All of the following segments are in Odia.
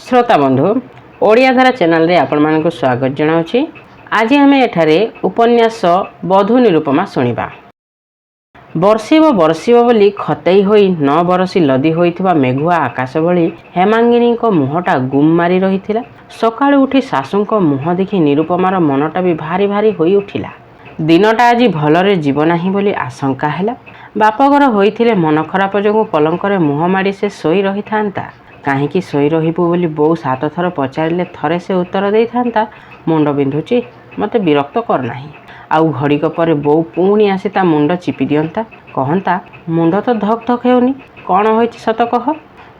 श्रोता बंधु ओडिया धारा चैनल रे आपण मानक स्वागत जनाउछि। आज आम एठारे उपन्यास बधू निरूपमा शुणा। बर्षिब बोली खतई होई 9 बरसी लदी होइथिबा मेघुआ आकाश भली हेमांगिनी मुहटा गुम मारी रहिथिला। सकाळु उठी सासुंको मुह देखि निरूपमार मनटा भी भारी भारी होई उठिला। दिनटा आज भलरे जीव नाही बोली आशंका हैला। बापघर होइथिले मन खराप जोगु पलंकरे मुह माडी से सोई रही थांता। काहींकी सोई रहिबु बोली बोउ 7 थर पचारिले थरे से उत्तर देई थांता, मुंड बिंधुची, मते विरक्त कर नाही। आउ घड़ीक पर बोउ पुणी आसी ता मुंड चिपी दियंता, कहंता मुंड तो धक धक हेउनी, कौन होइछि सत कह।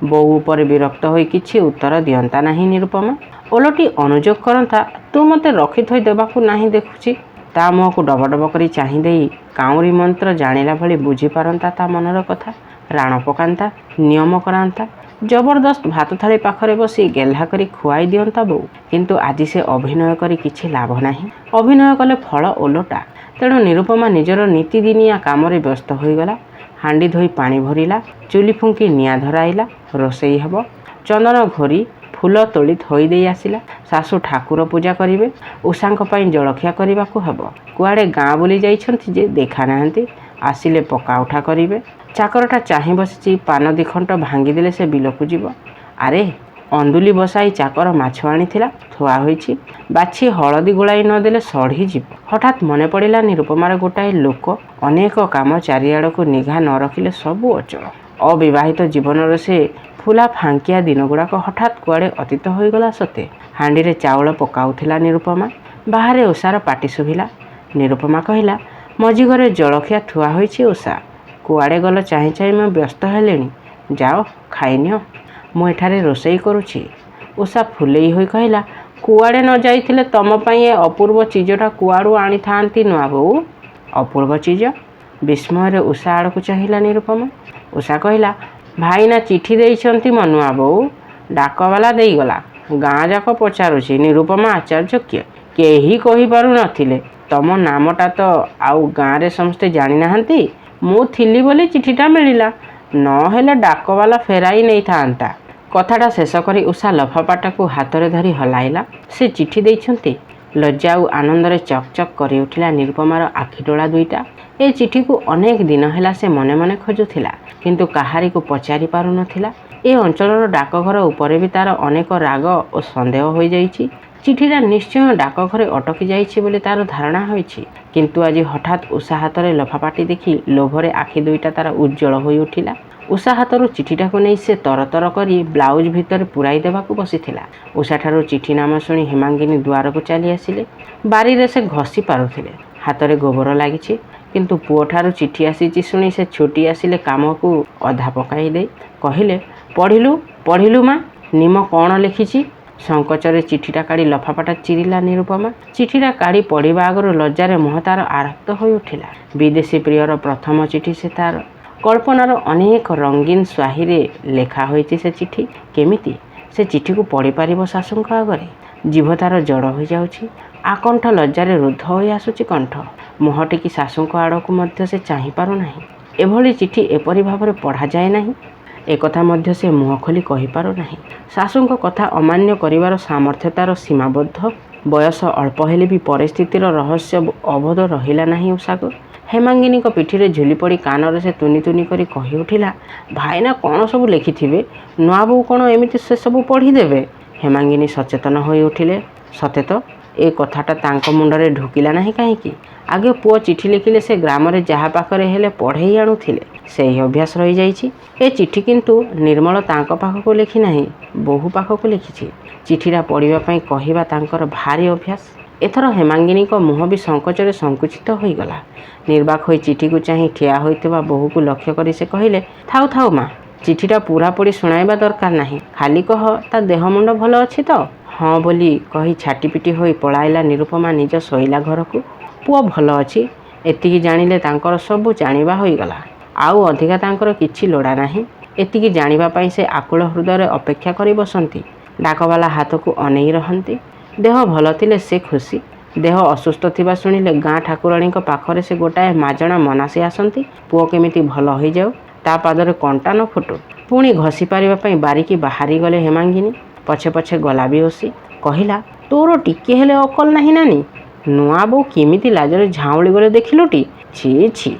बोउ उपर विरक्त होई किछि उत्तर दियंता नाही निरूपमा। ओलटी अनुजोग करंता, तू मते रखी थई देबाकू नाही देखुची। ता मुह को डबडब करी चाही देई काउरी मंत्र जानिला भली बुझी पारंता ता मनर कथा। राण पकांता, नियम करांता, जबरदस्त भात थाली पाखरे बसी गेल्हा करी खुआई दियंता बोउ। किंतु आज से अभिनय करी किछि लाभ नाही। अभिनय कले फल ओलटा। तेणु निरूपमा निजर नीतिदिनिया कामरे व्यस्त होईगला। हांडी धोई पानी भरिला, चुली फुंकी निआं धराइला, रोषेई हब, चंदन घोरी फूल तोली थोई देई आसिला। सासु ठाकुर पूजा करिवे, उषांक पई जलखिया करिबाकू हब। कुआडे गाँ बुली जाइछंती जे देखा नाहंती, आसिले पका उठा करिवे। चाकरटा चाही बसिची, पान दिखंट भांगी देले से बिलकू जीव। आरे अंदुली बसाई चाकर माछ आनिथिला, थुआ होईछि, बाछि हळदी गोलाई न देले सढ़ी जीव। हठात मने पड़िला निरूपमार गोटाए लोक, अनेक काम चारिआडकू निघा न रखिले सबू अचल। अविवाहित जीवनर से फुला फांकिया दिन गुड़ाक हठात कुआडे अतीत होईगला सते। हांडी रे चाउल पकाउथिला निरूपमा। बाहरे उषार पाटी शुभिला। निरूपमा कहिला, मझी घरे जलखिया थुआ होईछि उषा, कुआडे गल चाही चाही मैं व्यस्त हेलेनी, जाओ खाइनियो, मु एठारे रोषेई करुछि। उषा फुलेई होई कहिला, कुआडे न जाइथिले तम पई ए अपूर्व चीजटा कुआडू आनी थांती नुआ बोउ। अपूर्व चीज? विस्मय रे उषा आड़कू चाहिला निरूपमा। उषा कहिला, भाईना चिठी देइछंती म नुआ बोउ, डाकवाला देई गला, गाँ जाक पचारुछि निरूपमा आचार्य किए। केही कहि पारु नथिले, तम नामटा तो आउ गाँ रे समस्ते जानि नाहंती। मु थिली बोली चिठीटा मिलिला, न हेले डाकवाला फेराई नहीं थांता। कथाटा शेष करी उषा लफापाटाकू हाथरे धरी हलाइला। से चिठी देइछंती। लज्जा और आनंदरे चकचक करी उठिला निरूपमार आखिडोला दुईटा। ए चिठी को अनेक दिन हेला से मने मने खोजुथिला, किंतु काहारी को पचारि पारु नथिला। ए अंचलर डाकघर उपरे भी तार अनेक राग और सन्देह होई जाइछि। चिठीटा निश्चय डाकघरे अटकी जाइछि बोली तार धारणा होइछि। किंतु आज हठात उषा हाथरे लफापाटी देखि लोभरे आखि दुईटा तार उज्जवल होई उठिला। उषा हाथरू चिठीटाकू नहीं से तरतर करी ब्लाउज भितर पुराई देबाकू बसिथिला। उषा ठारू चिठी नाम शुणी हेमांगिनी दुआर को चली आसिले। बारी रे से घसी पारुथिले, हाथरे गोबर लागिछि, किंतु पुओ ठारू चिठी आसीछि शुणी से छुटी आसिले काम को अधा पकाई दे कहिले, पढ़िलु माँ, निम कौन लिखिछि। संकोचरे चिठीटा काढ़ी लफापाटा चिरिला निरूपमा। चिठीटा काढ़ी पढ़िबा आगरु लज्जारे मुह तार आरक्त होई उठिला। विदेशी प्रियर प्रथम चिठी से तार। कल्पनार अनेक रंगीन स्वाहीरे लेखा होइछि से चिठी। केमिति से चिठी को पढ़ी पारिबो सासुंक आगरे। जीभ तार जड़ होई जाउछि। आकंठ लज्जारे रुद्ध होई आसुछि कंठ। मुह टेकी सासुंक आड़कू मध्य से चाही पारु नाही। एभली चिठी एपरि भाबरे पढ़ा जाए नाही। एकथा मध्य से मुह खोली कहि पारु नाही। सासुंक कथा अमान्य करिवार सामर्थ्य तार सीमाबद्ध। बयस अल्प हेले भी परिस्थितिर रहस्य अवध रहिला नाही उषाको। हेमांगिनी पिठीरे झुली पड़ी कानरे से तुनी तुनी करी कहि उठिला, भाईना कौन सब लिखिथिबे, नुआ बोउ कौन एमिति से सब पढ़ी देबे। हेमांगिनी सचेतन होई उठिले। सते तो ए कथाटा तांको मुंडरे ढुकिला नाही काहींकी। आगे पुओ चिठी लिखिले से ग्रामरे जहा पाखरे हेले पढ़ेई आणुथिले, सेही अभ्यास रही जाइछि। ए चिठी किंतु निर्मल तांको पाखको लिखि नाही, बोहू पाखको लिखिछि। चिठीटा पढ़िबा पई कहिबा तांकर भारी अभ्यास। एथर हेमांगिनी मुह भी संकोचरे संकुचित होई गला। निर्बाक होई चिठी को चाही ठिया होइतिबा बोहू को लक्ष्य करी से कहिले, थाउ थाउ माँ, चिठीटा पूरा पढ़ी सुनाइबा दरकार नाही, खाली कह ता देह मुंड भल अछि तो। हाँ बोली कही छाटीपिटी होई पलाइला निरूपमा निज शोइला घर को। पुओ भल अछि एतिकी जानिले तांकर सबु जानिबा होई गला। आउ अधिका तांकर किछि लोड़ा नाही। एतिकी जानिबा पई से आकुल हृदय अपेक्षा करी बसंती। डाकवाला हाथ को अनेई रहंती। देह भल थिले से खुशी। देह असुस्थ थिबा शुणिले गाँ ठाकुराणी पाखरे से गोटाए माजणा मनासी आसंती। पुओ केमिति भल होई जाऊ, ता पादरे कंटा न फुटू। पुणी घसी पारिबा पई बारिकी बाहारी गले हेमांगिनी। ପଛେ ପଛେ ଗଲା ବି ଓଷି। କହିଲା, ତୋର ଟିକିଏ ହେଲେ ଅକଲ ନାହିଁ ନାନୀ? ନୂଆ ବୋଉ କେମିତି ଲାଜରେ ଝାଉଁଳି ଗଲେ ଦେଖିଲୁଟି? ଛି ଛି।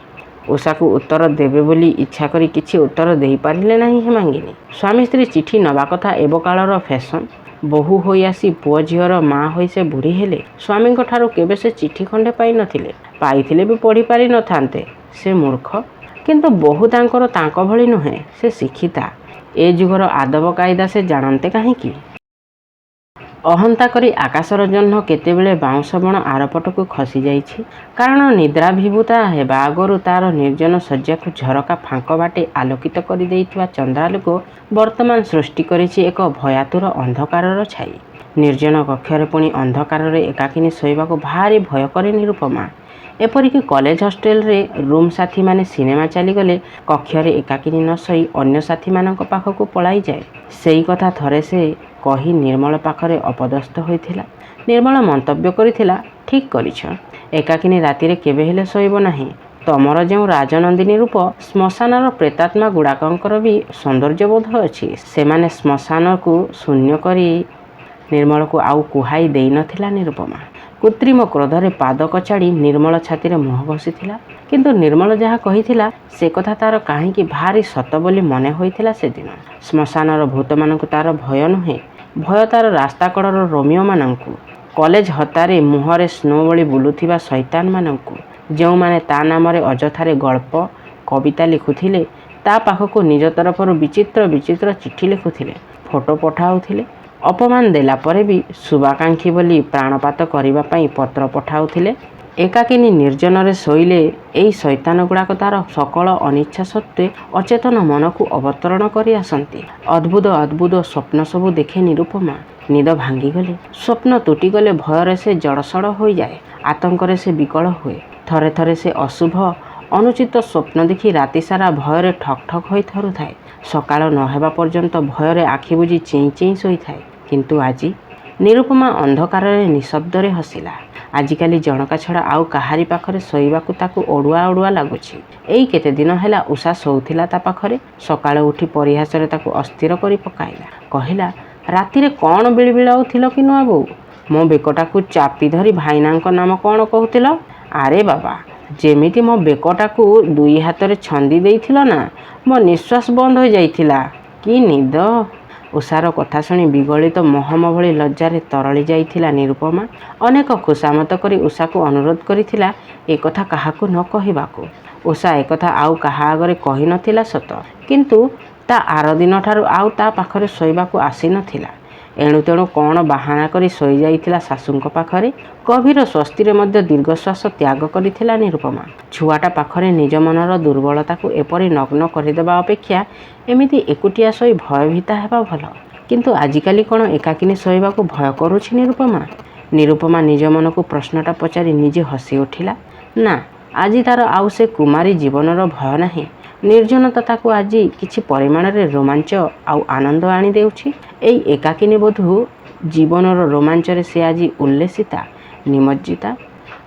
ଉଷାକୁ ଉତ୍ତର ଦେବେ ବୋଲି ଇଚ୍ଛା କରି କିଛି ଉତ୍ତର ଦେଇପାରିଲେ ନାହିଁ ହେମାଙ୍ଗିନୀ। ସ୍ୱାମୀ ସ୍ତ୍ରୀ ଚିଠି ନେବା କଥା ଏବକାଳର ଫ୍ୟାସନ। ବୋହୂ ହୋଇ ଆସି ପୁଅ ଝିଅର ମା ହୋଇ ସେ ବୁଢ଼ୀ ହେଲେ। ସ୍ୱାମୀଙ୍କ ଠାରୁ କେବେ ସେ ଚିଠି ଖଣ୍ଡେ ପାଇନଥିଲେ। ପାଇଥିଲେ ବି ପଢ଼ି ପାରିନଥାନ୍ତେ, ସେ ମୂର୍ଖ। କିନ୍ତୁ ବୋହୂ ତାଙ୍କର ତାଙ୍କ ଭଳି ନୁହେଁ, ସେ ଶିକ୍ଷିତା। ଏ ଯୁଗର ଆଦବ କାଇଦା ସେ ଜାଣନ୍ତେ କାହିଁକି? ଅହନ୍ତା କରି ଆକାଶର ଜହ୍ନ କେତେବେଳେ ବାଉଁଶ ବଣ ଆରପଟକୁ ଖସି ଯାଇଛି। କାରଣ ନିଦ୍ରାଭିଭୂତା ହେବା ଆଗରୁ ତା'ର ନିର୍ଜନ ଶଯ୍ୟାକୁ ଝରକା ଫାଙ୍କ ବାଟେ ଆଲୋକିତ କରି ଦେଇଥିବା ଚନ୍ଦ୍ରାଲୋକ ବର୍ତ୍ତମାନ ସୃଷ୍ଟି କରିଛି ଏକ ଭୟାତୁର ଅନ୍ଧକାରର ଛାଇ। ନିର୍ଜନ କକ୍ଷରେ ପୁଣି ଅନ୍ଧକାରରେ ଏକାକିନୀ ଶୋଇବାକୁ ଭାରି ଭୟ କରେ ନିରୁପମା। ଏପରିକି କଲେଜ ହଷ୍ଟେଲରେ ରୁମ୍ ସାଥୀମାନେ ସିନେମା ଚାଲିଗଲେ କକ୍ଷରେ ଏକାକିନୀ ନ ଶୋଇ ଅନ୍ୟ ସାଥୀମାନଙ୍କ ପାଖକୁ ପଳାଇଯାଏ। ସେଇ କଥା ଥରେ ସେ କହି ନିର୍ମଳ ପାଖରେ ଅପଦସ୍ଥ ହୋଇଥିଲା। ନିର୍ମଳ ମନ୍ତବ୍ୟ କରିଥିଲା, ଠିକ୍ କରିଛ, ଏକାକିନୀ ରାତିରେ କେବେ ହେଲେ ଶୋଇବ ନାହିଁ। ତମର ଯେଉଁ ରାଜନନ୍ଦିନୀ ରୂପ, ଶ୍ମଶାନର ପ୍ରେତାତ୍ମା ଗୁଡ଼ାକଙ୍କର ବି ସୌନ୍ଦର୍ଯ୍ୟବୋଧ ଅଛି। ସେମାନେ ଶ୍ମଶାନକୁ ଶୂନ୍ୟ କରି ନିର୍ମଳକୁ ଆଉ କୁହାଇ ଦେଇନଥିଲା ନିରୁପମା। କୃତ୍ରିମ କ୍ରୋଧରେ ପାଦ କଚାଡ଼ି ନିର୍ମଳ ଛାତିରେ ମୁହଁ ଘଷିଥିଲା। କିନ୍ତୁ ନିର୍ମଳ ଯାହା କହିଥିଲା ସେ କଥା ତା'ର କାହିଁକି ଭାରି ସତ ବୋଲି ମନେ ହୋଇଥିଲା ସେଦିନ। ଶ୍ମଶାନର ଭୂତମାନଙ୍କୁ ତା'ର ଭୟ ନୁହେଁ, ଭୟ ତା'ର ରାସ୍ତାକଡ଼ର ରୋମିଓମାନଙ୍କୁ, କଲେଜ ହତାରେ ମୁହଁରେ ସ୍ନୋ ଭଳି ବୁଲୁଥିବା ଶୈତାନମାନଙ୍କୁ, ଯେଉଁମାନେ ତା' ନାମରେ ଅଯଥାରେ ଗଳ୍ପ କବିତା ଲେଖୁଥିଲେ, ତା' ପାଖକୁ ନିଜ ତରଫରୁ ବିଚିତ୍ର ବିଚିତ୍ର ଚିଠି ଲେଖୁଥିଲେ, ଫଟୋ ପଠାଉଥିଲେ, ଅପମାନ ଦେଲା ପରେ ବି ଶୁଭାକାଂକ୍ଷୀ ବୋଲି ପ୍ରାଣପାତ କରିବା ପାଇଁ ପତ୍ର ପଠାଉଥିଲେ। ଏକାକିନୀ ନିର୍ଜନରେ ଶୋଇଲେ ଏଇ ଶୈତାନ ଗୁଡ଼ାକ ତା'ର ସକଳ ଅନିଚ୍ଛା ସତ୍ତ୍ୱେ ଅଚେତନ ମନକୁ ଅବତରଣ କରି ଆସନ୍ତି। ଅଦ୍ଭୁତ ଅଦ୍ଭୁତ ସ୍ୱପ୍ନ ସବୁ ଦେଖେ ନିରୁପମା। ନିଦ ଭାଙ୍ଗିଗଲେ, ସ୍ୱପ୍ନ ତୁଟିଗଲେ ଭୟରେ ସେ ଜଡ଼ସଡ଼ ହୋଇଯାଏ, ଆତଙ୍କରେ ସେ ବିକଳ ହୁଏ। ଥରେ ଥରେ ସେ ଅଶୁଭ ଅନୁଚିତ ସ୍ୱପ୍ନ ଦେଖି ରାତିସାରା ଭୟରେ ଠକ୍ ଠକ୍ ହୋଇ ଥରୁଥାଏ। ସକାଳ ନ ହେବା ପର୍ଯ୍ୟନ୍ତ ଭୟରେ ଆଖି ବୁଜି ଚେଇଁ ଚେଇଁ ଶୋଇଥାଏ। କିନ୍ତୁ ଆଜି? ନିରୁପମା ଅନ୍ଧକାରରେ ନିଃଶବ୍ଦରେ ହସିଲା। ଆଜିକାଲି ଜଣକା ଛଡ଼ା ଆଉ କାହାରି ପାଖରେ ଶୋଇବାକୁ ତାକୁ ଅଡ଼ୁଆ ଅଡ଼ୁଆ ଲାଗୁଛି। ଏଇ କେତେଦିନ ହେଲା ଉଷା ଶୋଉଥିଲା ତା' ପାଖରେ। ସକାଳୁ ଉଠି ପରିହାସରେ ତାକୁ ଅସ୍ଥିର କରି ପକାଇଲା। କହିଲା, ରାତିରେ କ'ଣ ବିଳିବିଳାଉଥିଲ କି ନୂଆ ବୋଉ? ମୋ ବେକଟାକୁ ଚାପି ଧରି ଭାଇନାଙ୍କ ନାମ କ'ଣ କହୁଥିଲ? ଆରେ ବାବା, ଯେମିତି ମୋ ବେକଟାକୁ ଦୁଇ ହାତରେ ଛନ୍ଦି ଦେଇଥିଲ ନା, ମୋ ନିଶ୍ୱାସ ବନ୍ଦ ହୋଇଯାଇଥିଲା। କି ନିଦ! ଉଷାର କଥା ଶୁଣି ବିଗଳିତ ମହମ ଭଳି ଲଜ୍ଜାରେ ତରଳି ଯାଇଥିଲା ନିରୁପମା। ଅନେକ ଖୁସାମତ କରି ଉଷାକୁ ଅନୁରୋଧ କରିଥିଲା ଏ କଥା କାହାକୁ ନ କହିବାକୁ। ଉଷା ଏକଥା ଆଉ କାହା ଆଗରେ କହିନଥିଲା ସତ, କିନ୍ତୁ ତା' ଆରଦିନଠାରୁ ଆଉ ତା' ପାଖରେ ଶୋଇବାକୁ ଆସିନଥିଲା। ଏଣୁ ତେଣୁ କ'ଣ ବାହାନା କରି ଶୋଇଯାଇଥିଲା ଶାଶୁଙ୍କ ପାଖରେ। ଗଭୀର ସ୍ୱସ୍ତିରେ ମଧ୍ୟ ଦୀର୍ଘଶ୍ୱାସ ତ୍ୟାଗ କରିଥିଲା ନିରୁପମା। ଛୁଆଟା ପାଖରେ ନିଜ ମନର ଦୁର୍ବଳତାକୁ ଏପରି ନଗ୍ନ କରିଦେବା ଅପେକ୍ଷା ଏମିତି ଏକୁଟିଆ ଶୋଇ ଭୟଭୀତା ହେବା ଭଲ। କିନ୍ତୁ ଆଜିକାଲି କ'ଣ ଏକାକିନୀ ଶୋଇବାକୁ ଭୟ କରୁଛି ନିରୁପମା? ନିରୁପମା ନିଜ ମନକୁ ପ୍ରଶ୍ନଟା ପଚାରି ନିଜେ ହସି ଉଠିଲା। ନା, ଆଜି ତା'ର ଆଉ ସେ କୁମାରୀ ଜୀବନର ଭୟ ନାହିଁ। ନିର୍ଜନତା ତାକୁ ଆଜି କିଛି ପରିମାଣରେ ରୋମାଞ୍ଚ ଆଉ ଆନନ୍ଦ ଆଣି ଦେଉଛି। ଏଇ ଏକାକିନୀ ବଧୂ ଜୀବନର ରୋମାଞ୍ଚରେ ସେ ଆଜି ଉଲ୍ଲେସିତା, ନିମଜ୍ଜିତା।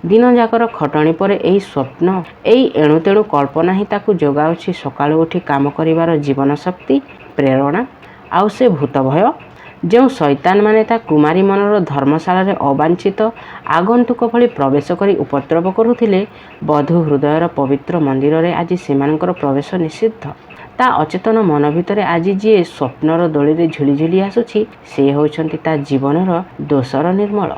ଦିନଯାକର ଖଟଣି ପରେ ଏଇ ସ୍ୱପ୍ନ, ଏଇ ଏଣୁତେଣୁ କଳ୍ପନା ହିଁ ତାକୁ ଯୋଗାଉଛି ସକାଳୁ ଉଠି କାମ କରିବାର ଜୀବନ ଶକ୍ତି, ପ୍ରେରଣା। ଆଉ ସେ ଭୂତ ଭୟ, ଯେଉଁ ଶୈତାନମାନେ ତା' କୁମାରୀ ମନର ଧର୍ମଶାଳାରେ ଅବାଞ୍ଛିତ ଆଗନ୍ତୁକ ଭଳି ପ୍ରବେଶ କରି ଉପଦ୍ରବ କରୁଥିଲେ, ବଧୂ ହୃଦୟର ପବିତ୍ର ମନ୍ଦିରରେ ଆଜି ସେମାନଙ୍କର ପ୍ରବେଶ ନିଷିଦ୍ଧ। ତା' ଅଚେତନ ମନ ଭିତରେ ଆଜି ଯିଏ ସ୍ୱପ୍ନର ଦୋଳିରେ ଝୁଲି ଝୁଲି ଆସୁଛି, ସେ ହେଉଛନ୍ତି ତା' ଜୀବନର ଦୋସର ନିର୍ମଳ।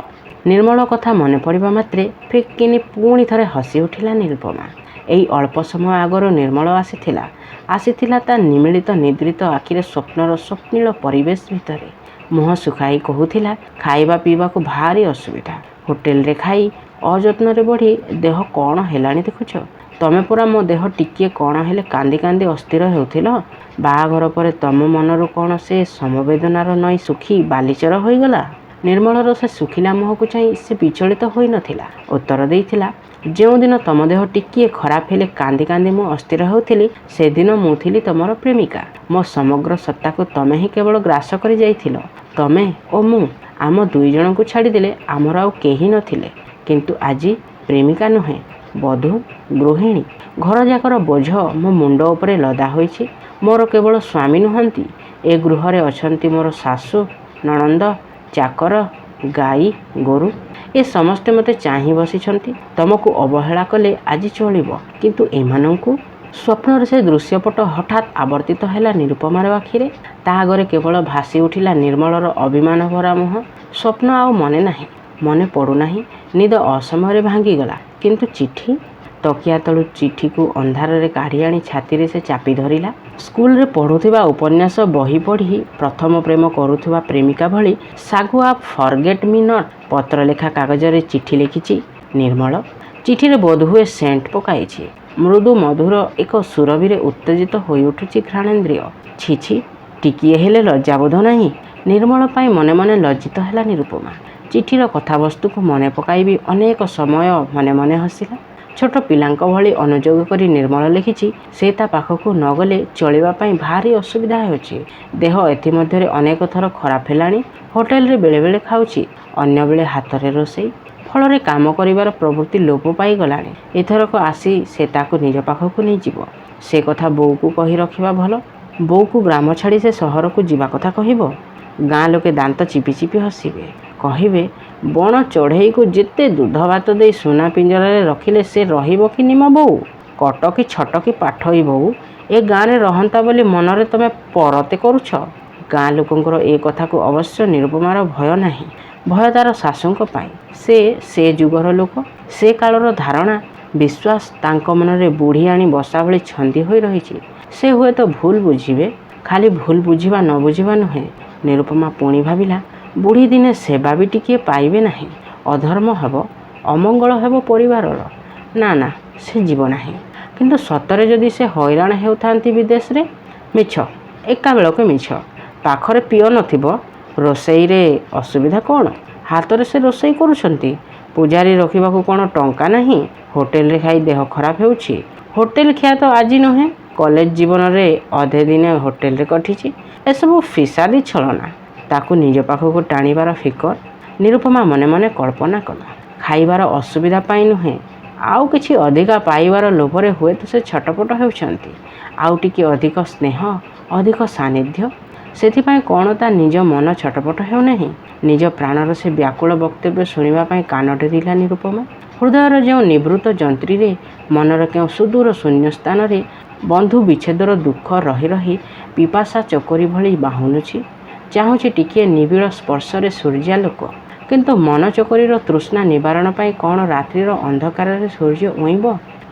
ନିର୍ମଳ କଥା ମନେ ପଡ଼ିବା ମାତ୍ରେ ଫିକ୍ କିନି ପୁଣି ଥରେ ହସି ଉଠିଲା ନିରୁପମା। ଏଇ ଅଳ୍ପ ସମୟ ଆଗରୁ ନିର୍ମଳ ଆସିଥିଲା ତା' ନିମିଳିତ ନିଦ୍ରିତ ଆଖିରେ ସ୍ୱପ୍ନର ସ୍ୱପ୍ନିଳ ପରିବେଶ ଭିତରେ। ମୁହଁ ଶୁଖାଇ କହୁଥିଲା, ଖାଇବା ପିଇବାକୁ ଭାରି ଅସୁବିଧା। ହୋଟେଲରେ ଖାଇ ଅଯତ୍ନରେ ବଢ଼ି ଦେହ କ'ଣ ହେଲାଣି ଦେଖୁଛ। ତମେ ପରା ମୋ ଦେହ ଟିକିଏ କ'ଣ ହେଲେ କାନ୍ଦି କାନ୍ଦି ଅସ୍ଥିର ହେଉଥିଲ। ବାହାଘର ପରେ ତମ ମନରୁ କ'ଣ ସେ ସମବେଦନାର ନଈ ଶୁଖି ବାଲିଚର ହୋଇଗଲା? ନିର୍ମଳର ସେ ଶୁଖିଲା ମୁହଁକୁ ଚାହିଁ ସେ ବିଚଳିତ ହୋଇନଥିଲା। ଉତ୍ତର ଦେଇଥିଲା, ଯେଉଁଦିନ ତମ ଦେହ ଟିକିଏ ଖରାପ ହେଲେ କାନ୍ଦି କାନ୍ଦି ମୁଁ ଅସ୍ଥିର ହେଉଥିଲି, ସେଦିନ ମୁଁ ଥିଲି ତମର ପ୍ରେମିକା। ମୋ ସମଗ୍ର ସତ୍ତାକୁ ତମେ ହିଁ କେବଳ ଗ୍ରାସ କରି ଯାଇଥିଲ। ତମେ ଓ ମୁଁ, ଆମ ଦୁଇ ଜଣଙ୍କୁ ଛାଡ଼ିଦେଲେ ଆମର ଆଉ କେହି ନଥିଲେ। କିନ୍ତୁ ଆଜି ପ୍ରେମିକା ନୁହେଁ, ବଧୂ, ଗୃହିଣୀ। ଘରଯାକର ବୋଝ ମୋ ମୁଣ୍ଡ ଉପରେ ଲଦା ହୋଇଛି। ମୋର କେବଳ ସ୍ୱାମୀ ନୁହନ୍ତି, ଏ ଗୃହରେ ଅଛନ୍ତି ମୋର ଶାଶୁ, ନଣନ୍ଦ, ଚାକର, ଗାଈ ଗୋରୁ ଏ ସମସ୍ତେ ମୋତେ ଚାହିଁ ବସିଛନ୍ତି। ତମକୁ ଅବହେଳା କଲେ ଆଜି ଚଳିବ, କିନ୍ତୁ ଏମାନଙ୍କୁ। ସ୍ୱପ୍ନର ସେ ଦୃଶ୍ୟପଟ ହଠାତ୍ ଆବର୍ତ୍ତିତ ହେଲା ନିରୁପମାର ଆଖିରେ। ତା ଆଗରେ କେବଳ ଭାସି ଉଠିଲା ନିର୍ମଳର ଅଭିମାନ ଭରା ମୁହଁ। ସ୍ୱପ୍ନ ଆଉ ମନେ ନାହିଁ, ମନେ ପଡ଼ୁନାହିଁ। ନିଦ ଅସମୟରେ ଭାଙ୍ଗିଗଲା। କିନ୍ତୁ ଚିଠି? ତକିଆ ତଳୁ ଚିଠିକୁ ଅନ୍ଧାରରେ କାଢ଼ି ଆଣି ଛାତିରେ ସେ ଚାପି ଧରିଲା। ସ୍କୁଲରେ ପଢ଼ୁଥିବା ଉପନ୍ୟାସ ବହି ପଢ଼ି ପ୍ରଥମ ପ୍ରେମ କରୁଥିବା ପ୍ରେମିକା ଭଳି ଶାଗୁଆ ଫରଗେଟ୍ ମି ନଟ୍ ପତ୍ରଲେଖା କାଗଜରେ ଚିଠି ଲେଖିଛି ନିର୍ମଳ। ଚିଠିରେ ବୋଧହୁଏ ସେଣ୍ଟ ପକାଇଛି। ମୃଦୁ ମଧୁର ଏକ ସୁରଭିରେ ଉତ୍ତେଜିତ ହୋଇଉଠୁଛି ଘ୍ରାଣେନ୍ଦ୍ରିୟ। ଛି, ଟିକିଏ ହେଲେ ଲଜ୍ଜାବୋଧ ନାହିଁ? ନିର୍ମଳ ପାଇଁ ମନେ ମନେ ଲଜ୍ଜିତ ହେଲା ନିରୁପମା। ଚିଠିର କଥାବସ୍ତୁକୁ ମନେ ପକାଇ ବି ଅନେକ ସମୟ ମନେ ମନେ ହସିଲା। ଛୋଟ ପିଲାଙ୍କ ଭଳି ଅନୁଯୋଗ କରି ନିର୍ମଳ ଲେଖିଛି, ସେ ତା ପାଖକୁ ନ ଗଲେ ଚଳିବା ପାଇଁ ଭାରି ଅସୁବିଧା ହେଉଛି। ଦେହ ଏଥିମଧ୍ୟରେ ଅନେକ ଥର ଖରାପ ହେଲାଣି। ହୋଟେଲରେ ବେଳେବେଳେ ଖାଉଛି, ଅନ୍ୟବେଳେ ହାତରେ ରୋଷେଇ। ଫଳରେ କାମ କରିବାର ପ୍ରବୃତ୍ତି ଲୋପ ପାଇଗଲାଣି। ଏଥରକ ଆସି ସେ ତାକୁ ନିଜ ପାଖକୁ ନେଇଯିବ। ସେ କଥା ବୋଉକୁ କହି ରଖିବା ଭଲ। ବୋଉକୁ ଗ୍ରାମ ଛାଡ଼ି ସେ ସହରକୁ ଯିବା କଥା କହିବ। ଗାଁ ଲୋକେ ଦାନ୍ତ ଚିପି ଚିପି ହସିବେ। କହିବେ, ବଣ ଚଢ଼େଇକୁ ଯେତେ ଦୁଧ ଭାତ ଦେଇ ସୁନା ପିଞ୍ଜରାରେ ରଖିଲେ ସେ ରହିବ କି ନିମ ବୋଉ? କଟକି ଛଟକି ପାଠୋଇ ବୋଉ ଏ ଗାଁରେ ରହନ୍ତା ବୋଲି ମନରେ ତମେ ପରତେ କରୁଛ। ଗାଁ ଲୋକଙ୍କର ଏ କଥାକୁ ଅବଶ୍ୟ ନିରୁପମାର ଭୟ ନାହିଁ। ଭୟ ତାର ଶାଶୁଙ୍କ ପାଇଁ। ସେ ଯୁଗର ଲୋକ। ସେ କାଳର ଧାରଣା, ବିଶ୍ୱାସ ତାଙ୍କ ମନରେ ବୁଢ଼ୀ ଆଣି ବସା ଭଳି ଛନ୍ଦି ହୋଇ ରହିଛି। ସେ ହୁଏତ ଭୁଲ ବୁଝିବେ। ଖାଲି ଭୁଲ ବୁଝିବା ନ ବୁଝିବା ନୁହେଁ। ନିରୁପମା ପୁଣି ଭାବିଲା, ବୁଢ଼ୀ ଦିନେ ସେବା ବି ଟିକିଏ ପାଇବେ ନାହିଁ। ଅଧର୍ମ ହେବ, ଅମଙ୍ଗଳ ହେବ ପରିବାରର। ନା, ସେ ଯିବ ନାହିଁ। କିନ୍ତୁ ସତରେ ଯଦି ସେ ହଇରାଣ ହେଉଥାନ୍ତି ବିଦେଶରେ? ମିଛ, ଏକାବେଳକେ ମିଛ। ପାଖରେ ପିଅ ନଥିବ, ରୋଷେଇରେ ଅସୁବିଧା କ'ଣ? ହାତରେ ସେ ରୋଷେଇ କରୁଛନ୍ତି। ପୂଜାରୀ ରଖିବାକୁ କ'ଣ ଟଙ୍କା ନାହିଁ? ହୋଟେଲରେ ଖାଇ ଦେହ ଖରାପ ହେଉଛି। ହୋଟେଲ ଖିଆ ତ ଆଜି ନୁହେଁ, କଲେଜ ଜୀବନରେ ଅଧେ ଦିନେ ହୋଟେଲରେ କଟିଛି। ଏସବୁ ଫିସାଦି ଛଳନା। ତାକୁ ନିଜ ପାଖକୁ ଟାଣିବାର ଫିକର। ନିରୁପମା ମନେ ମନେ କଳ୍ପନା କଲା। ଖାଇବାର ଅସୁବିଧା ପାଇଁ ନୁହେଁ, ଆଉ କିଛି ଅଧିକା ପାଇବାର ଲୋଭରେ ହୁଏତ ସେ ଛଟପଟ ହେଉଛନ୍ତି। ଆଉ ଟିକିଏ ଅଧିକ ସ୍ନେହ, ଅଧିକ ସାନ୍ନିଧ୍ୟ। ସେଥିପାଇଁ କ'ଣ ତା ନିଜ ମନ ଛଟପଟ ହେଉନାହିଁ? ନିଜ ପ୍ରାଣର ସେ ବ୍ୟାକୁଳ ବକ୍ତବ୍ୟ ଶୁଣିବା ପାଇଁ କାନ ଡେରିଲା ନିରୁପମା। ହୃଦୟର ଯେଉଁ ନିଭୃତ ଯନ୍ତ୍ରୀରେ, ମନର କେଉଁ ସୁଦୂର ଶୂନ୍ୟସ୍ଥାନରେ ବନ୍ଧୁ ବିଚ୍ଛେଦର ଦୁଃଖ ରହି ରହି ପିପାସା ଚକୋରୀ ଭଳି ବାହୁନୁଛି। ଚାହୁଁଛି ଟିକିଏ ନିବିଡ଼ ସ୍ପର୍ଶରେ ସୂର୍ଯ୍ୟାଲୋକ। କିନ୍ତୁ ମନ ଚକୋରୀର ତୃଷ୍ଣା ନିବାରଣ ପାଇଁ କ'ଣ ରାତ୍ରିର ଅନ୍ଧକାରରେ ସୂର୍ଯ୍ୟ ଉଇଁବ?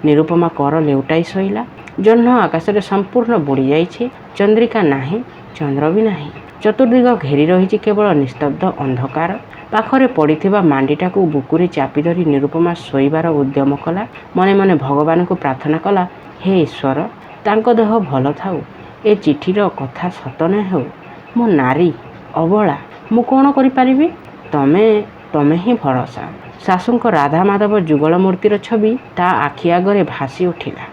ନିରୁପମା କର ଲେଉଟାଇ ଶୋଇଲା। ଜହ୍ନ ଆକାଶରେ ସମ୍ପୂର୍ଣ୍ଣ ବୁଡ଼ି ଯାଇଛି। ଚନ୍ଦ୍ରିକା ନାହିଁ, ଚନ୍ଦ୍ର ବି ନାହିଁ। ଚତୁର୍ଦିଗ ଘେରି ରହିଛି କେବଳ ନିସ୍ତବ୍ଧ ଅନ୍ଧକାର। ପାଖରେ ପଡ଼ିଥିବା ମାଣ୍ଡିଟାକୁ ବୁକୁରେ ଚାପି ଧରି ନିରୁପମା ଶୋଇବାର ଉଦ୍ୟମ କଲା। ମନେ ମନେ ଭଗବାନଙ୍କୁ ପ୍ରାର୍ଥନା କଲା, ହେ ଈଶ୍ୱର, ତାଙ୍କ ଦେହ ଭଲ ଥାଉ। ଏ ଚିଠିର କଥା ସତ ନ ହେଉ। ମୁଁ ନାରୀ, ଅବଳା। ମୁଁ କ'ଣ କରିପାରିବି? ତମେ ହିଁ ଭରସା। ଶାଶୁଙ୍କ ରାଧାମାଧବ ଯୁଗଳ ମୂର୍ତ୍ତିର ଛବି ତା ଆଖି ଆଗରେ ଭାସି ଉଠିଲା।